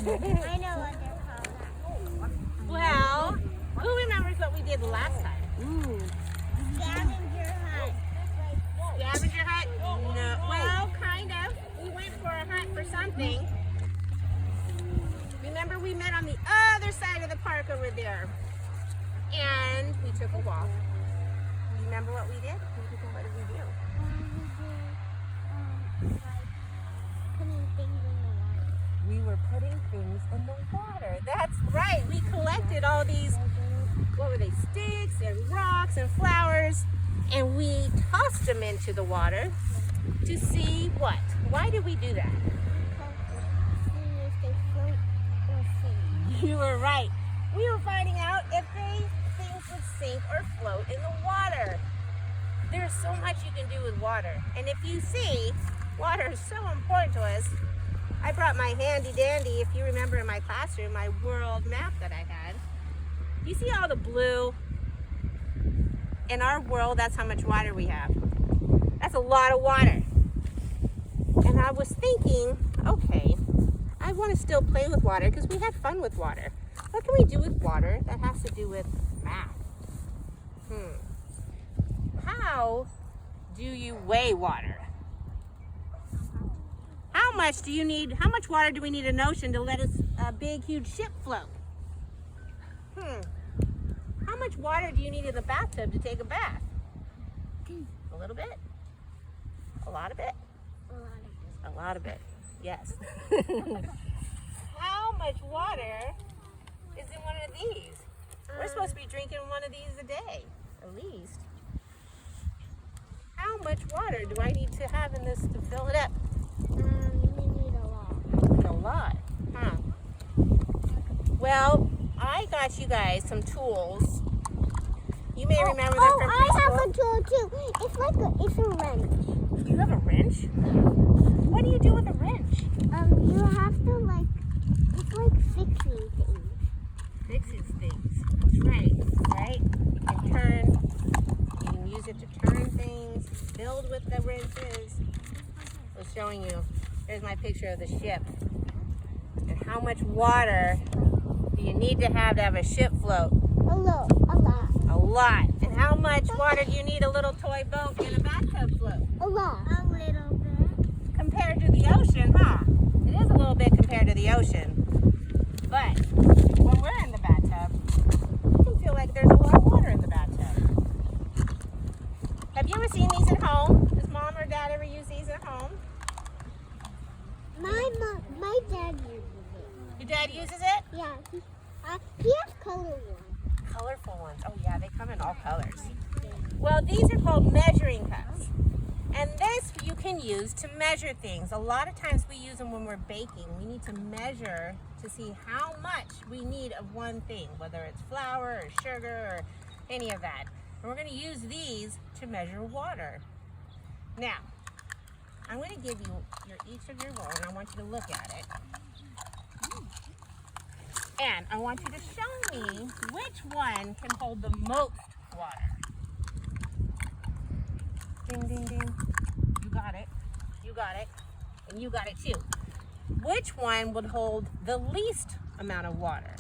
I know what they're called. Well, who remembers what we did last time? Ooh. Scavenger hunt. Scavenger hunt? No. Well, kind of. We went for a hunt for something. Remember, we met on the other side of the park over there. And we took a walk. Remember what we did? What did we do? Putting things in the water. We were putting things in the water. That's right. We collected all these, what were they, sticks and rocks and flowers, and we tossed them into the water to see what? Why did we do that? See if they float or sink. You were right. We were finding out if things would sink or float in the water. There's so much you can do with water. And if you see, water is so important to us. I brought my handy dandy, if you remember in my classroom, my world map that I had. You see all the blue? In our world, that's how much water we have. That's a lot of water. And I was thinking, okay, I want to still play with water because we had fun with water. What can we do with water that has to do with math? How do you weigh water? How much do you need? How much water do we need in an ocean to let a big, huge ship float? How much water do you need in the bathtub to take a bath? A little bit? A lot of it? A lot of it. Yes. How much water is in one of these? We're supposed to be drinking one of these a day, at least. How much water do I need to have in this to fill it up? We need a lot. A lot, huh? Well, I got you guys some tools. You may remember them from preschool. I have a tool too. It's a wrench. You have a wrench? What do you do with a wrench? You have to it's like fixing things. Fixes things. That's right. Right? You can turn. You can use it to turn things. Build with the wrenches. I was showing you. There's my picture of the ship. And how much water do you need to have a ship float? A lot. A lot. And how much water do you need a little toy boat and a bathtub float? A lot. A little bit. Compared to the ocean, huh? It is a little bit compared to the ocean. But when we're in the bathtub, you can feel like there's a lot of water in the bathtub. Have you ever seen these at home? Does mom or dad ever use these at home? My dad uses it. Your dad uses it? Yeah. He has color ones. Colorful ones. Oh yeah, they come in all colors. Well, these are called measuring cups. And this you can use to measure things. A lot of times we use them when we're baking. We need to measure to see how much we need of one thing, whether it's flour or sugar or any of that. And we're going to use these to measure water. Now, I'm going to give you each of your bowl, and I want you to look at it. And I want you to show me which one can hold the most water. Ding, ding, ding. You got it. You got it. And you got it too. Which one would hold the least amount of water?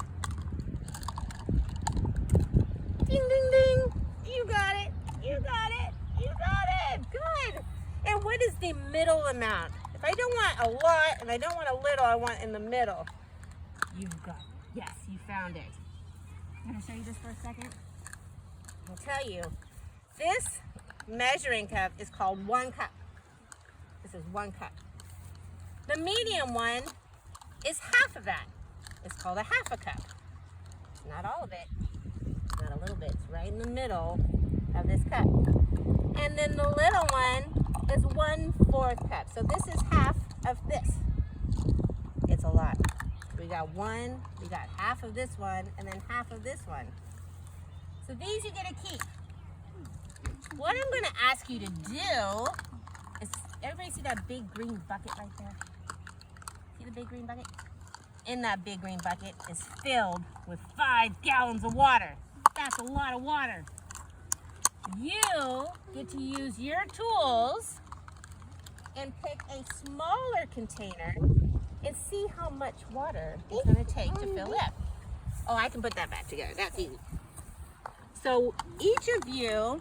Ding, ding, ding. You got it. You got it. You got it. Good. And what is the middle amount? If I don't want a lot and I don't want a little, I want in the middle. You've got it. Yes, you found it. I'm going to show you this for a second. I'll tell you. This measuring cup is called 1 cup. This is 1 cup. The medium one is half of that. It's called a half a cup. Not all of it. Not a little bit. It's right in the middle of this cup. And then the little one is 1/4 cup. So this is half of this. It's a lot. We got one, we got half of this one, and then half of this one. So these you get to keep. What I'm going to ask you to do is, everybody see that big green bucket right there? See the big green bucket? In that big green bucket is filled with 5 gallons of water. That's a lot of water. You get to use your tools and pick a smaller container and see how much water it's going to take to fill up. Oh, I can put that back together. That's easy. So each of you,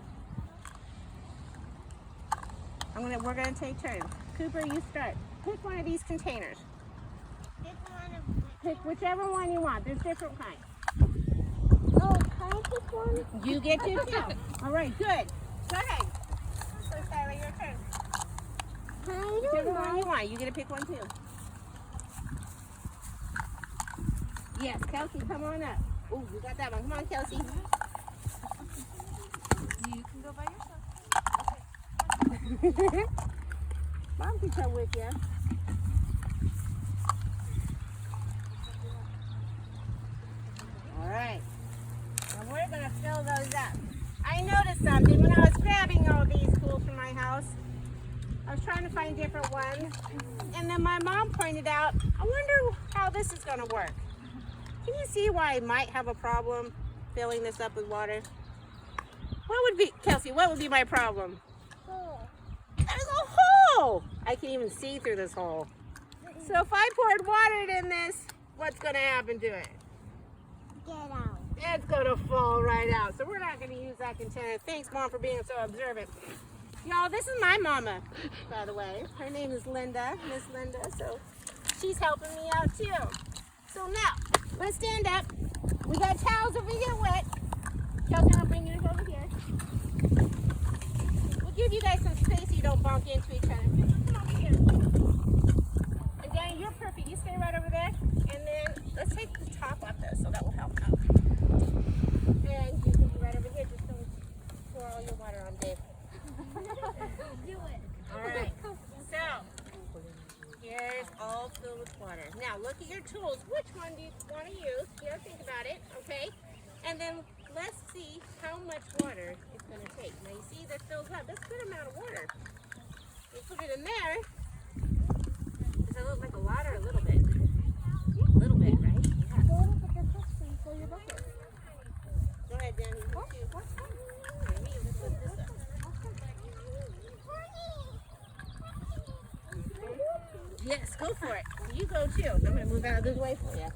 we're gonna take turns. Cooper, you start. Pick one of these containers. Pick whichever one you want. There's different kinds. Oh, can I pick one? You get to too. All right, good. Go ahead. So Skylar, your turn. Can I do Whichever one one? you want. You get to pick one too. Yes, Kelsey, come on up. Oh, you got that one. Come on, Kelsey. You can go by yourself. Mom can come with you. All right. Now we're going to fill those up. I noticed something when I was grabbing all these tools from my house. I was trying to find different ones. And then my mom pointed out, I wonder how this is going to work. Can you see why I might have a problem filling this up with water? What would be, Kelsey, what would be my problem? Oh, There's a hole! I can even see through this hole. So if I poured water in this, what's going to happen to it? get out. It's going to fall right out. So we're not going to use that container. Thanks, Mom, for being so observant. Y'all, this is my mama, by the way. Her name is Linda, Miss Linda. So she's helping me out, too. So now, let's stand up. We got towels over here wet. Kelsey, I'll bring yours over here. We'll give you guys some space so you don't bump into each other. Come over here. And Danny, you're perfect. You stay right over there. And then let's take the top off this, so that will help out. And you can be right over here. Just don't pour all your water on Dave. Do it. All right. So, here's all filled with water. Now, look at your tools. Which one do you want to use? You gotta think about it, okay? And then let's see how much water it's going to take. Now, you see that fills up. That's a good amount of water. You put it in there. Does it look like a lot or a little bit? A little bit, right? Yeah. Go ahead, Danny. You too. Here, let's put this up. Yes, go for it. You go too. I'm going to move out of this way for you.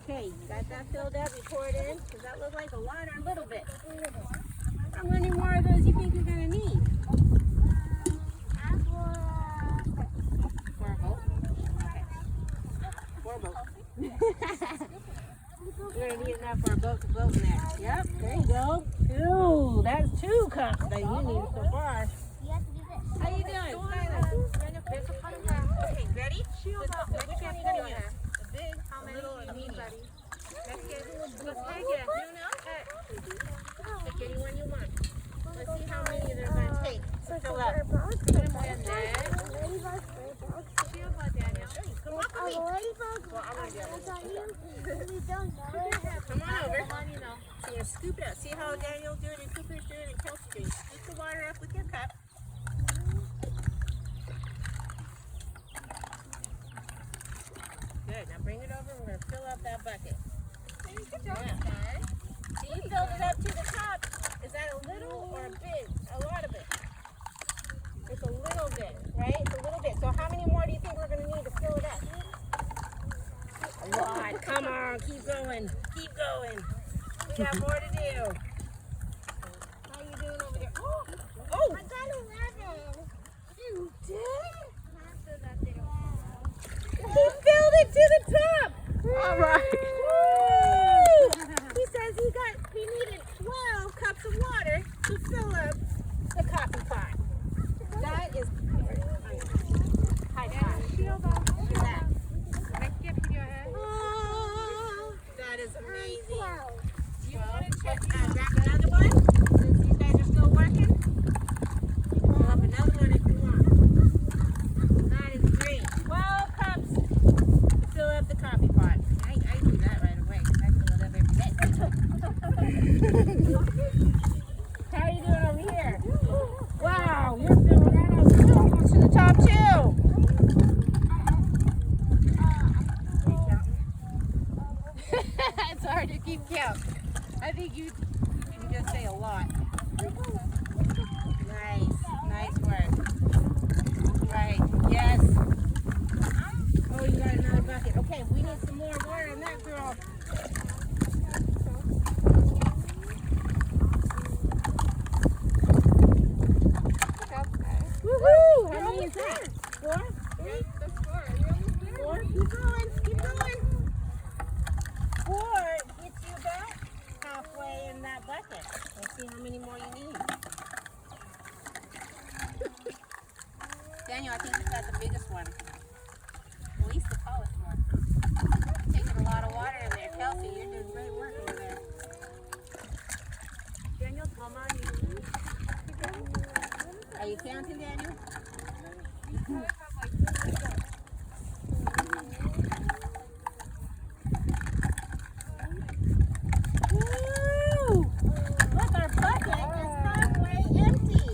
Okay, you got that filled up. You pour it in. Does that look like a lot or a little bit? How many more of those you think you're going to need? 4 boats. Okay. 4 boats. We're going to need enough for a boat to float in there. Yep, there you go. 2. That's 2 cups that you need so far. You have to do this. How you doing? Skylar? Okay, ready? Let's go. Which one are you going to use? The big, How many little, do or you the need, medium? buddy? Let's take it. Pick any one you want. Let's see how many they're going to take to fill up. And then, come on for me. Well, I'm going to be able to come on over. So you're going to scoop it up. See how Daniel's doing and Cooper's doing and Kelsey's doing. Scoop the water up with your cup. Good. Now bring it over and we're going to fill up that bucket. Yeah. So you filled it up to the top. Is that a little or a big? A lot of it. It's a little bit, right? It's a little bit. So how many more do you think we're going to need to fill it up? A lot. Come on. Keep going. Keep going. We got more to do. How you doing over there? Oh! Oh! I got 11. You did? He filled it to the top. All right. Woo! He says he needed 12 cups of water to fill up the coffee pot. That is high five. Look at that. Oh, that is amazing. Do you want to check grab another one? Since these guys are still working? Pull up another one if you want. That is great. 12 cups to fill up the coffee pot. I do that right away because I fill it up every day. How are you doing over here? Wow, you're filling that up to the top too. It's hard to keep count. I think you can just say a lot. Nice work. Right, yes. Oh, Daniel, I think you've got the biggest one. At least the tallest one. Taking a lot of water in there. Kelsey, you're doing great work over there. Daniel, come on. Are you counting, Daniel? Woo! Look, our bucket is halfway empty.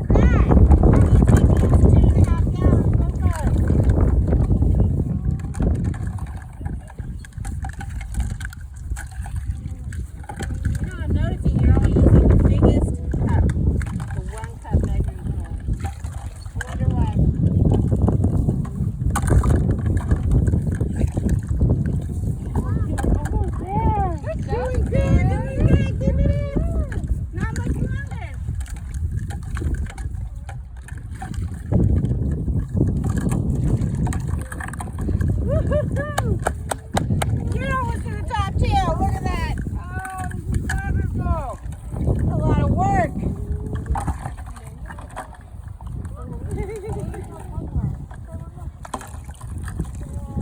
That. How do you think it's 2.5 gallons? Go first. You know, I'm noticing you're all using the biggest cup, the 1 cup measuring bowl. I wonder why. Doing good, doing good. Keep it in. Not much longer. Woo-hoo-hoo. You're almost to the top too. Look at that. Oh, this is wonderful. A lot of work.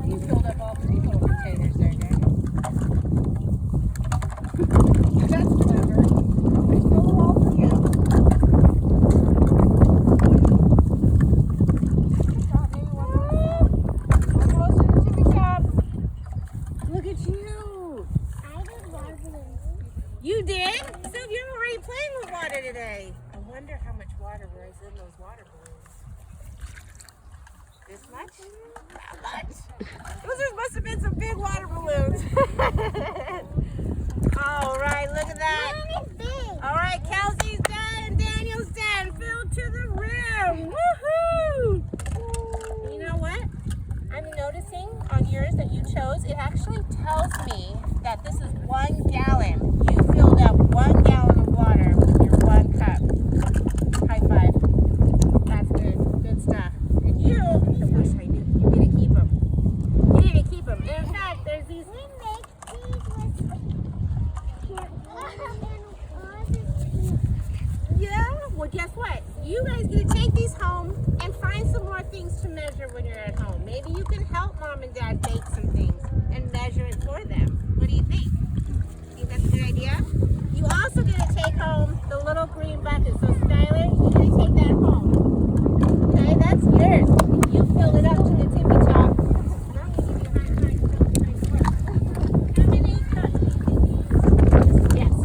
You filled up all 3 little containers there, Daniel. That's clever. I fill it all for you. Almost to the tippy top. Look at you. I did water balloons. You did? So you're already playing with water today. I wonder how much water was in those water balloons. This much? Not much. Those must have been some big water balloons. All right, look at that. Mine is big. All right, Kelsey's done and Daniel's done. Filled to the rim. Woohoo! You know what? I'm noticing on yours that you chose, it actually tells me that this is 1 gallon. You filled up 1 gallon of water with your 1 cup. High five. That's good. Good stuff. And you, I wish I knew. You get to keep them. You get to keep them. In fact, there's these. We make these with Yeah? Well, guess what? You guys get to take these home and find some more things to measure when you're at home. Maybe you can help Mom and Dad bake some things and measure it for them. What do you think? Think that's a good idea? You also get to take home the little green bucket. So, Skylar, you get to take that home. Okay, that's yours. You fill it up to the tippy top. How many cups do you think you use? Yes.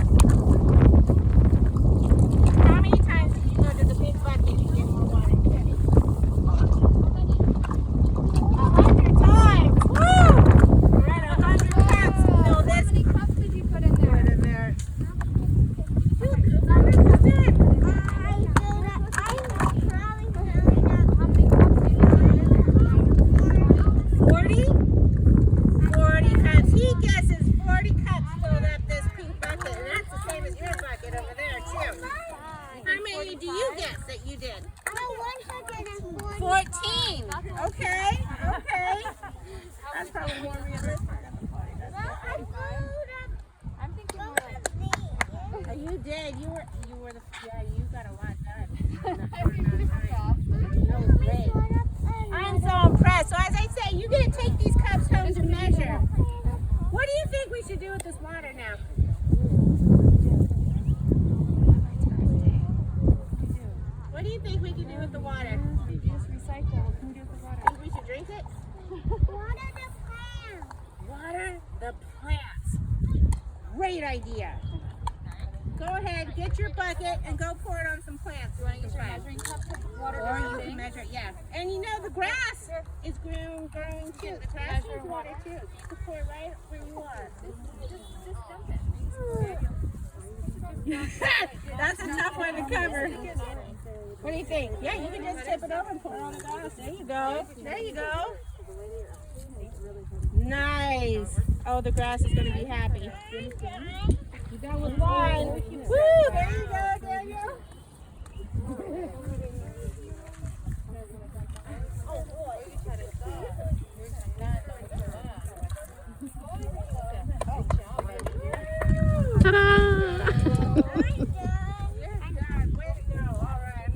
How many times did you go to the big bucket to get more water? 100 times! Woo! We're at 100 cups. No, this. How many cups did you put in there? Put in there. 100%. I filled up. I'm probably filling up. How many cups did you put in there? 40? 40 cups. He guesses 40 cups filled up this pink bucket. And that's the same as your bucket over there, too. How many do you guess that you did? No, 140. 14. Okay, okay. That's probably more realistic. Well, I filled up I'm thinking more both like of these. Oh, you did. You were the, yeah, you got a lot done. No way. I'm so impressed. So as I say, you get to take these cups home to measure. What do you think we should do with this water now? What do you think we can do with the water? reduce, recycle. What can we do with the water? Think we should drink it? Water the plants. Water the plants. Great idea. Go ahead, get your bucket and go pour it on some plants. You want to use your measuring cup to water Or you everything? can measure it, yeah. And you know the grass is growing too. The grass needs water too. You can pour it right where you are. Just dump it. That's a tough one to cover. What do you think? Yeah, you can just tip it over and pour it on the glass. There you go. There you go. Nice. Oh, the grass is going to be happy. You got with one. Woo! There you go, Daniel. Ta-da! Way to go. All right.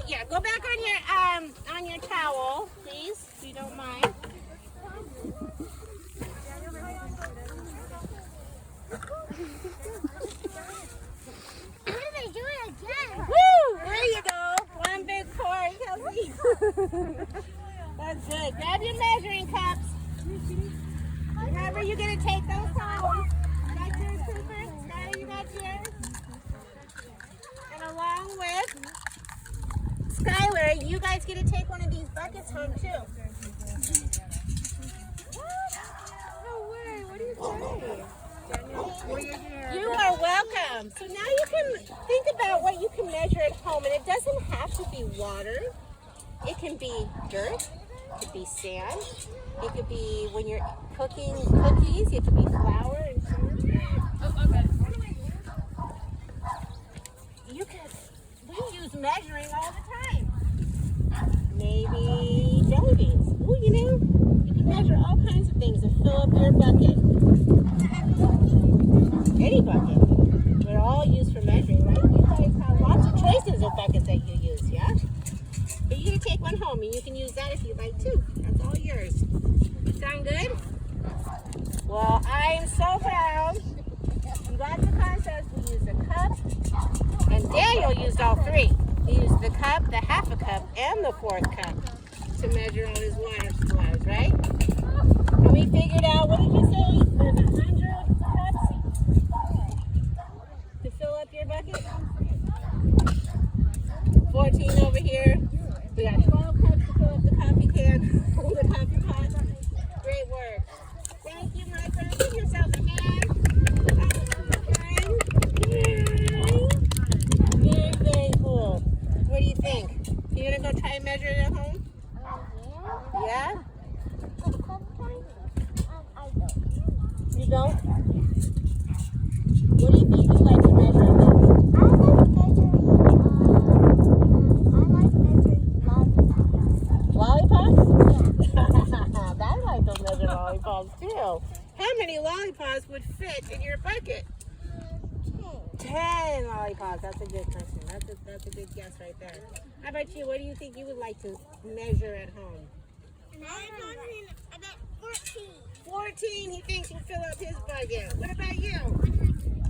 Yeah, go back on your towel, please, if you don't mind. What are they doing again? Woo! There you go. One big pour, Kelsey. That's good. Grab your measuring cups. Remember, you're going to take those home. You got yours, Cooper? Skylar, you got yours? And along with Skylar, you guys get to take one of these buckets home, too. No way. What do you say? You are welcome. So now you can think about what you can measure at home. And it doesn't have to be water. It can be dirt. It could be sand. It could be when you're cooking cookies. It could be flour and sugar. Oh, okay. We use measuring all the time. Maybe jelly beans. Ooh, you can measure all kinds of things to fill up your bucket. Any bucket. They're all used for measuring, right? You guys have lots of choices of buckets that you use, yeah? But you're going to take one home, and you can use that if you like, too. That's all yours. Sound good? Well, I am so proud. You got the contest. We used a cup, and Daniel used all three. He used the cup, the half a cup, and the fourth cup to measure all his water supplies, right? And we figured out, what did you say? There's 100 cups to fill up your bucket? 14 over here. We got 12 cups to fill up the coffee can, the coffee pot. Great work. Thank you, my friend. Give yourself a hand. Very, very cool. What do you think? You gonna go try and measure it at home? Yeah? Sometimes I don't. You don't? What do you think you like to measure at home? I like measuring lollipops. Lollipops? I like to measure lollipops too. How many lollipops would fit in your bucket? 10 lollipops. That's a good question. That's a good guess right there. How about you? What do you think you would like to measure at home? I bet 14. 14 he thinks will fill up his bucket. What about you?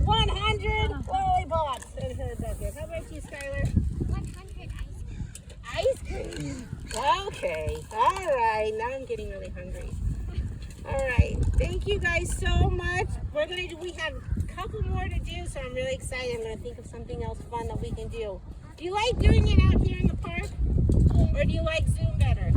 100 lollipops in her bucket. How about you, Skylar? 100 Ice cream. Okay. All right. Now I'm getting really hungry. All right. Thank you guys so much. We have a couple more to do, so I'm really excited. I'm going to think of something else fun that we can do. Do you like doing it out here in the park? Or do you like Zoom better?